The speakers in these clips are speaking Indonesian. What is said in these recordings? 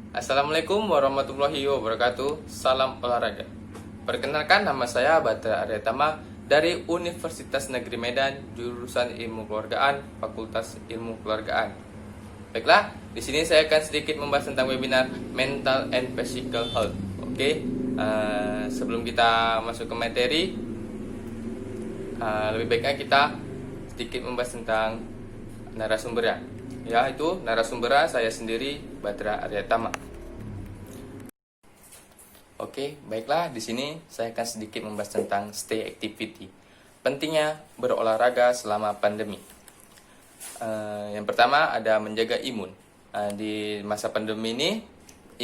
Assalamualaikum warahmatullahi wabarakatuh. Salam olahraga. Perkenalkan, nama saya Badra Aryatama dari Universitas Negeri Medan, jurusan Ilmu Keluargaan, Fakultas Ilmu Keluargaan. Baiklah, di sini saya akan sedikit membahas tentang webinar Mental and Physical Health. Oke, sebelum kita masuk ke materi, lebih baiknya kita sedikit membahas tentang narasumbernya. Yaitu narasumbernya saya sendiri, Badra Aryatama. Oke, baiklah, di sini saya akan sedikit membahas tentang stay activity. Pentingnya berolahraga selama pandemi. Yang pertama ada menjaga imun. Di masa pandemi ini,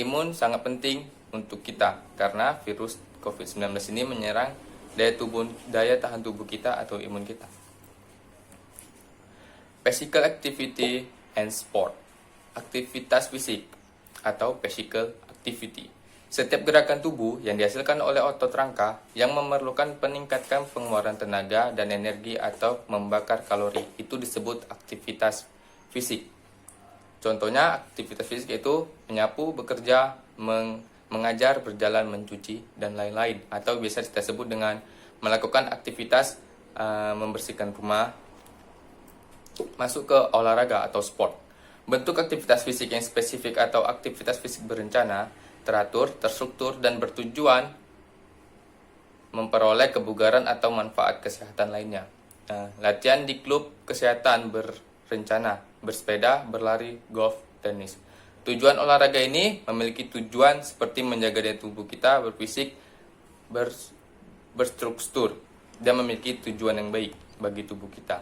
imun sangat penting untuk kita karena virus COVID-19 ini menyerang daya tahan tubuh kita atau imun kita. Physical activity and sport. Aktivitas fisik atau physical activity. Setiap gerakan tubuh yang dihasilkan oleh otot rangka yang memerlukan peningkatan pengeluaran tenaga dan energi atau membakar kalori itu disebut aktivitas fisik. Contohnya aktivitas fisik itu menyapu, bekerja, mengajar, berjalan, mencuci, dan lain-lain. Atau biasa kita sebut dengan melakukan aktivitas membersihkan rumah, masuk ke olahraga atau sport. Bentuk aktivitas fisik yang spesifik atau aktivitas fisik berencana, teratur, terstruktur, dan bertujuan memperoleh kebugaran atau manfaat kesehatan lainnya. Latihan di klub kesehatan berencana, bersepeda, berlari, golf, tenis. Tujuan olahraga ini memiliki tujuan seperti menjaga daya tubuh kita berfisik, berstruktur, dan memiliki tujuan yang baik bagi tubuh kita.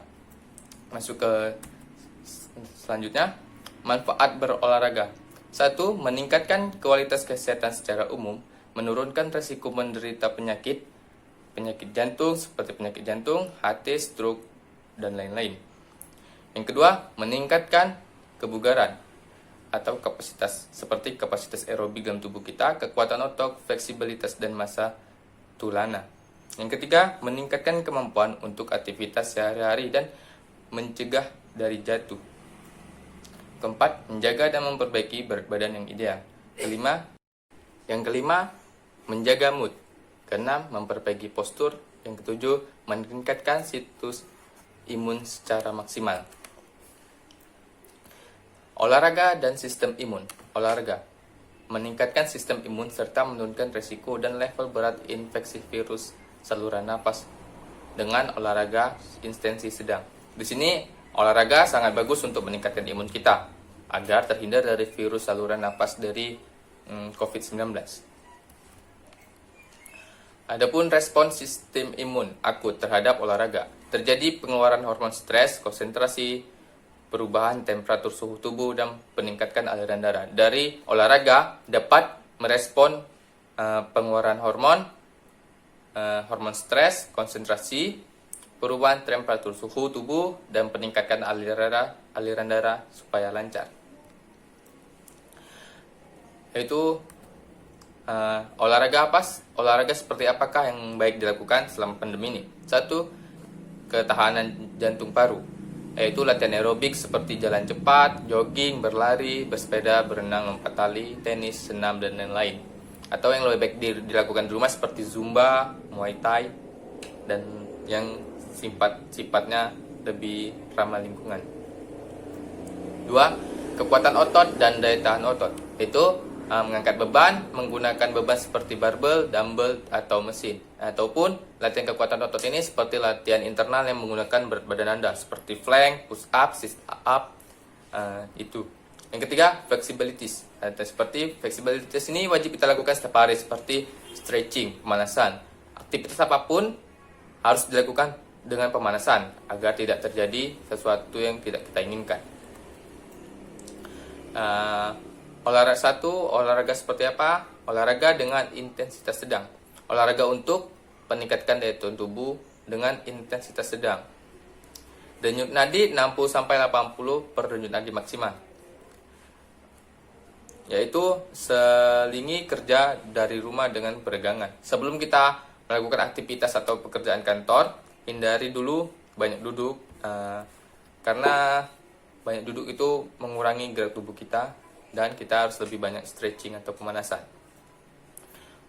Masuk ke selanjutnya, manfaat berolahraga. 1. Meningkatkan kualitas kesehatan secara umum, menurunkan resiko menderita penyakit jantung seperti penyakit jantung, hati, stroke, dan lain-lain. Yang kedua, meningkatkan kebugaran atau kapasitas seperti kapasitas aerobik dalam tubuh kita, kekuatan otot, fleksibilitas, dan massa tulana. Yang ketiga, meningkatkan kemampuan untuk aktivitas sehari-hari dan mencegah dari jatuh. Keempat, menjaga dan memperbaiki berat badan yang ideal. Yang kelima, menjaga mood. Keenam, memperbaiki postur. Yang ketujuh, meningkatkan situs imun secara maksimal. Olahraga dan sistem imun. Olahraga meningkatkan sistem imun serta menurunkan risiko dan level berat infeksi virus saluran napas dengan olahraga intensi sedang. Di sini olahraga sangat bagus untuk meningkatkan imun kita agar terhindar dari virus saluran napas dari COVID-19. Adapun respons sistem imun akut terhadap olahraga, terjadi pengeluaran hormon stres, konsentrasi, perubahan temperatur suhu tubuh, dan peningkatan aliran darah. Dari olahraga dapat merespon pengeluaran hormon stres, konsentrasi, perubahan temperatur suhu tubuh, dan peningkatan aliran darah supaya lancar. Yaitu olahraga seperti apakah yang baik dilakukan selama pandemi ini? 1. Ketahanan jantung paru, yaitu latihan aerobik seperti jalan cepat, jogging, berlari, bersepeda, berenang, lompat tali, tenis, senam, dan lain-lain. Atau yang lebih baik dilakukan di rumah seperti zumba, muay thai, dan yang sifatnya lebih ramah lingkungan. 2. Kekuatan otot dan daya tahan otot, yaitu mengangkat beban, menggunakan beban seperti barbel, dumbbell, atau mesin. Ataupun latihan kekuatan otot ini seperti latihan internal yang menggunakan berat badan Anda, seperti plank, push up, sit up, itu. Yang ketiga, flexibilities. Seperti flexibilities ini wajib kita lakukan setiap hari, seperti stretching, pemanasan. Aktivitas apapun harus dilakukan dengan pemanasan agar tidak terjadi sesuatu yang tidak kita inginkan. Olahraga seperti apa? Olahraga dengan intensitas sedang. Olahraga untuk meningkatkan daya tahan tubuh dengan intensitas sedang. Denyut nadi 60-80 per denyut nadi maksimal. Yaitu selingi kerja dari rumah dengan peregangan. Sebelum kita melakukan aktivitas atau pekerjaan kantor, hindari dulu banyak duduk, karena banyak duduk itu mengurangi gerak tubuh kita dan kita harus lebih banyak stretching atau pemanasan.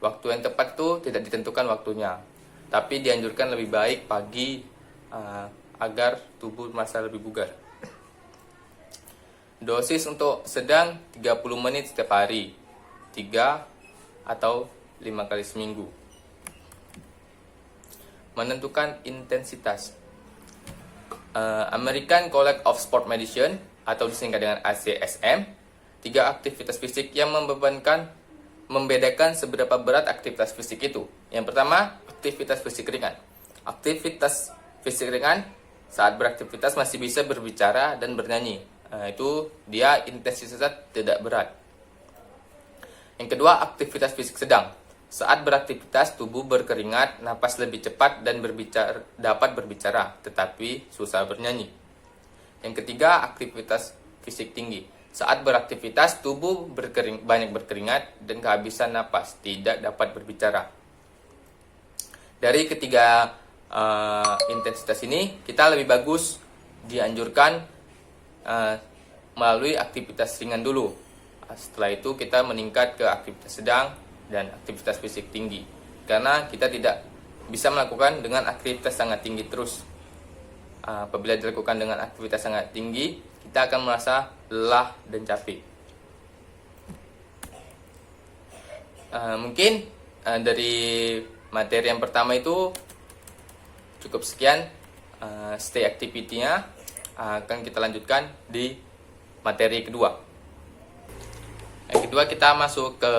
Waktu yang tepat itu tidak ditentukan waktunya, tapi dianjurkan lebih baik pagi agar tubuh merasa lebih bugar. Dosis untuk sedang 30 menit setiap hari, 3 atau 5 kali seminggu. Menentukan intensitas. American College of Sport Medicine atau disingkat dengan ACSM, 3 aktivitas fisik yang membedakan seberapa berat aktivitas fisik itu. Yang pertama, aktivitas fisik ringan. Aktivitas fisik ringan saat beraktivitas masih bisa berbicara dan bernyanyi. Itu dia intensitasnya tidak berat. Yang kedua, aktivitas fisik sedang. Saat beraktivitas, tubuh berkeringat, napas lebih cepat dan dapat berbicara, tetapi susah bernyanyi. Yang ketiga, aktivitas fisik tinggi. Saat beraktivitas, tubuh banyak berkeringat dan kehabisan napas, tidak dapat berbicara. Dari ketiga intensitas ini, kita lebih bagus dianjurkan melalui aktivitas ringan dulu. Setelah itu kita meningkat ke aktivitas sedang dan aktivitas fisik tinggi, karena kita tidak bisa melakukan dengan aktivitas sangat tinggi terus. Apabila dilakukan dengan aktivitas sangat tinggi, kita akan merasa lelah dan capek. Mungkin dari materi yang pertama itu cukup sekian. Stay activity-nya akan kita lanjutkan di materi kedua. Yang kedua, kita masuk ke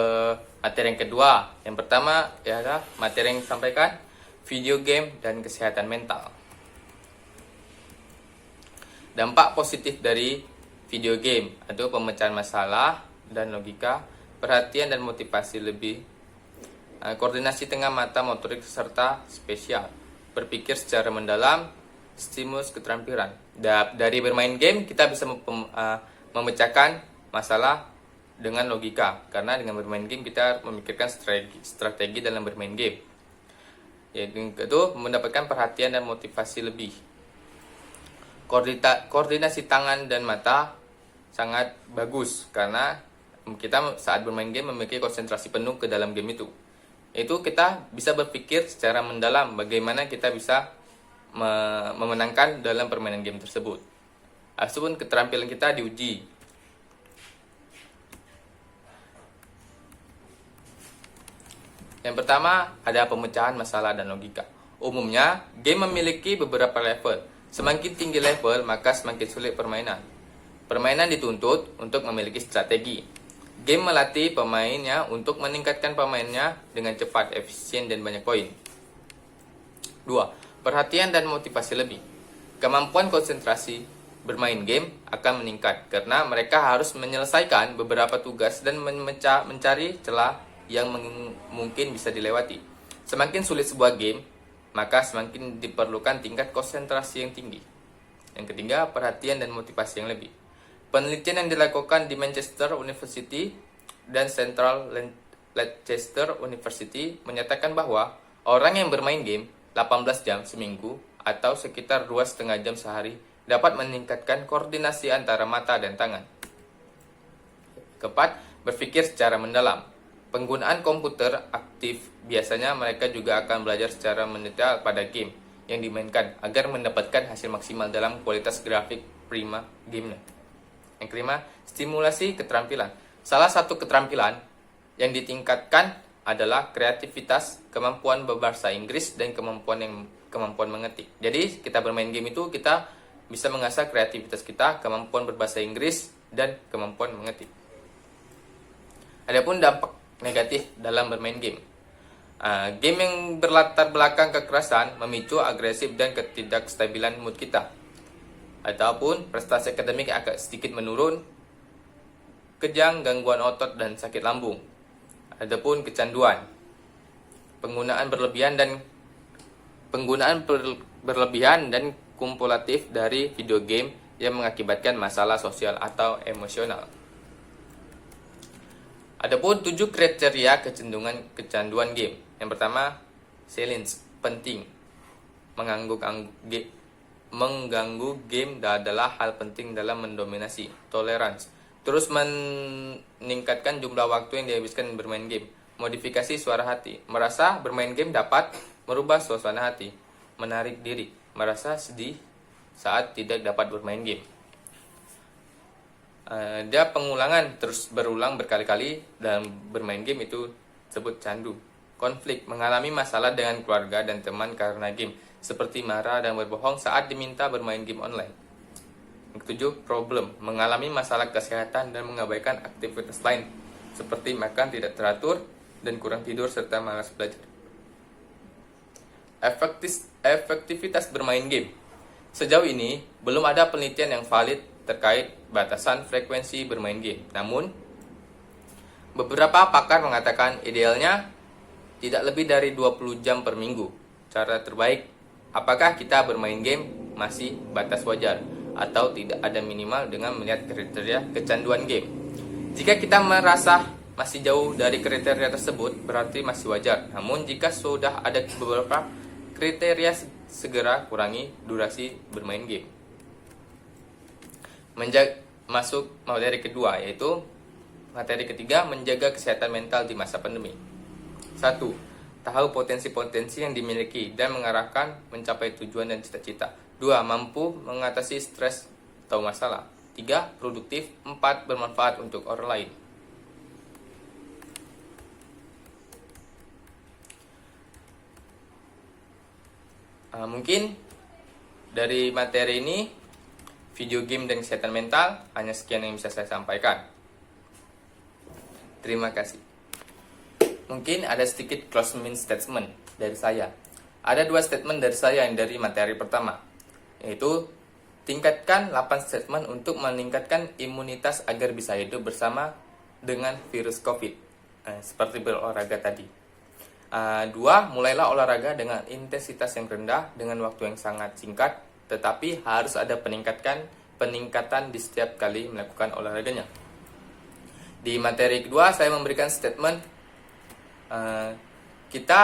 materi yang kedua. Yang pertama adalah materi yang disampaikan video game dan kesehatan mental. Dampak positif dari video game atau pemecahan masalah dan logika, perhatian dan motivasi lebih, koordinasi tengah mata motorik serta spesial, berpikir secara mendalam, stimulus keterampilan. Dari bermain game kita bisa memecahkan masalah dengan logika, karena dengan bermain game kita memikirkan strategi dalam bermain game. Yaitu mendapatkan perhatian dan motivasi lebih. Koordinasi tangan dan mata sangat bagus, karena kita saat bermain game memiliki konsentrasi penuh ke dalam game itu. Itu kita bisa berpikir secara mendalam bagaimana kita bisa memenangkan dalam permainan game tersebut. Asupun keterampilan kita diuji. Yang pertama, ada pemecahan masalah dan logika. Umumnya, game memiliki beberapa level. Semakin tinggi level, maka semakin sulit permainan. Permainan dituntut untuk memiliki strategi. Game melatih pemainnya untuk meningkatkan pemainnya dengan cepat, efisien, dan banyak poin. 2. Perhatian dan motivasi lebih. Kemampuan konsentrasi bermain game akan meningkat karena mereka harus menyelesaikan beberapa tugas dan mencari celah yang mungkin bisa dilewati. Semakin sulit sebuah game, maka semakin diperlukan tingkat konsentrasi yang tinggi. Yang ketiga, perhatian dan motivasi yang lebih. Penelitian yang dilakukan di Manchester University dan Central Leicester University menyatakan bahwa orang yang bermain game 18 jam seminggu atau sekitar 2,5 jam sehari dapat meningkatkan koordinasi antara mata dan tangan. Keempat, berpikir secara mendalam. Penggunaan komputer aktif biasanya mereka juga akan belajar secara mendetail pada game yang dimainkan agar mendapatkan hasil maksimal dalam kualitas grafik prima gamenya. Yang kelima, stimulasi keterampilan. Salah satu keterampilan yang ditingkatkan adalah kreativitas, kemampuan berbahasa Inggris, dan kemampuan mengetik. Jadi kita bermain game itu kita bisa mengasah kreativitas kita, kemampuan berbahasa Inggris, dan kemampuan mengetik. Adapun dampak negatif dalam bermain game. Game yang berlatar belakang kekerasan memicu agresif dan ketidakstabilan mood kita. Ataupun prestasi akademik agak sedikit menurun, kejang, gangguan otot, dan sakit lambung. Adapun kecanduan, penggunaan berlebihan dan kumulatif dari video game yang mengakibatkan masalah sosial atau emosional. Adapun 7 kriteria kecanduan game. Yang pertama, silence, penting. Mengganggu game adalah hal penting dalam mendominasi. Tolerance, Terus meningkatkan jumlah waktu yang dihabiskan bermain game. Modifikasi suara hati. Merasa bermain game dapat merubah suasana hati. Menarik diri. Merasa sedih saat tidak dapat bermain game. Dia pengulangan terus berulang berkali-kali dalam bermain game itu disebut candu. Konflik. Mengalami masalah dengan keluarga dan teman karena game. Seperti marah dan berbohong saat diminta bermain game online. Yang ketujuh, problem. Mengalami masalah kesehatan dan mengabaikan aktivitas lain, seperti makan tidak teratur dan kurang tidur serta malas belajar. Efektivitas bermain game. Sejauh ini, belum ada penelitian yang valid terkait batasan frekuensi bermain game. Namun, beberapa pakar mengatakan idealnya tidak lebih dari 20 jam per minggu. Cara terbaik, apakah kita bermain game masih batas wajar atau tidak ada minimal dengan melihat kriteria kecanduan game. Jika kita merasa masih jauh dari kriteria tersebut, berarti masih wajar. Namun jika sudah ada beberapa kriteria, segera kurangi durasi bermain game. Masuk materi kedua, yaitu materi ketiga, menjaga kesehatan mental di masa pandemi. 1. Tahu potensi-potensi yang dimiliki dan mengarahkan mencapai tujuan dan cita-cita. 2. Mampu mengatasi stres atau masalah. 3. Produktif. 4. Bermanfaat untuk orang lain. Mungkin dari materi ini, video game dan kesehatan mental, hanya sekian yang bisa saya sampaikan. Terima kasih. Mungkin ada sedikit closing statement dari saya. Ada 2 statement dari saya yang dari materi pertama, yaitu tingkatkan 8 statement untuk meningkatkan imunitas agar bisa hidup bersama dengan virus COVID, seperti berolahraga tadi. 2. Mulailah olahraga dengan intensitas yang rendah dengan waktu yang sangat singkat, tetapi harus ada peningkatan di setiap kali melakukan olahraganya. Di materi kedua saya memberikan statement kita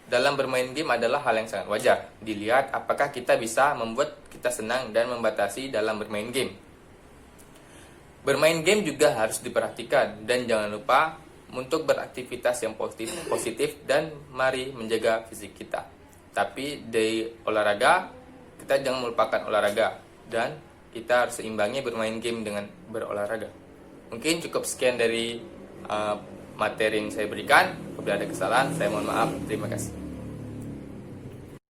dalam bermain game adalah hal yang sangat wajar. Dilihat apakah kita bisa membuat kita senang dan membatasi dalam bermain game. Bermain game juga harus diperhatikan dan jangan lupa untuk beraktivitas yang positif dan mari menjaga fisik kita. Tapi di olahraga kita jangan melupakan olahraga dan kita harus seimbangi bermain game dengan berolahraga. Mungkin cukup sekian dari materi yang saya berikan. Apabila ada kesalahan, saya mohon maaf. Terima kasih.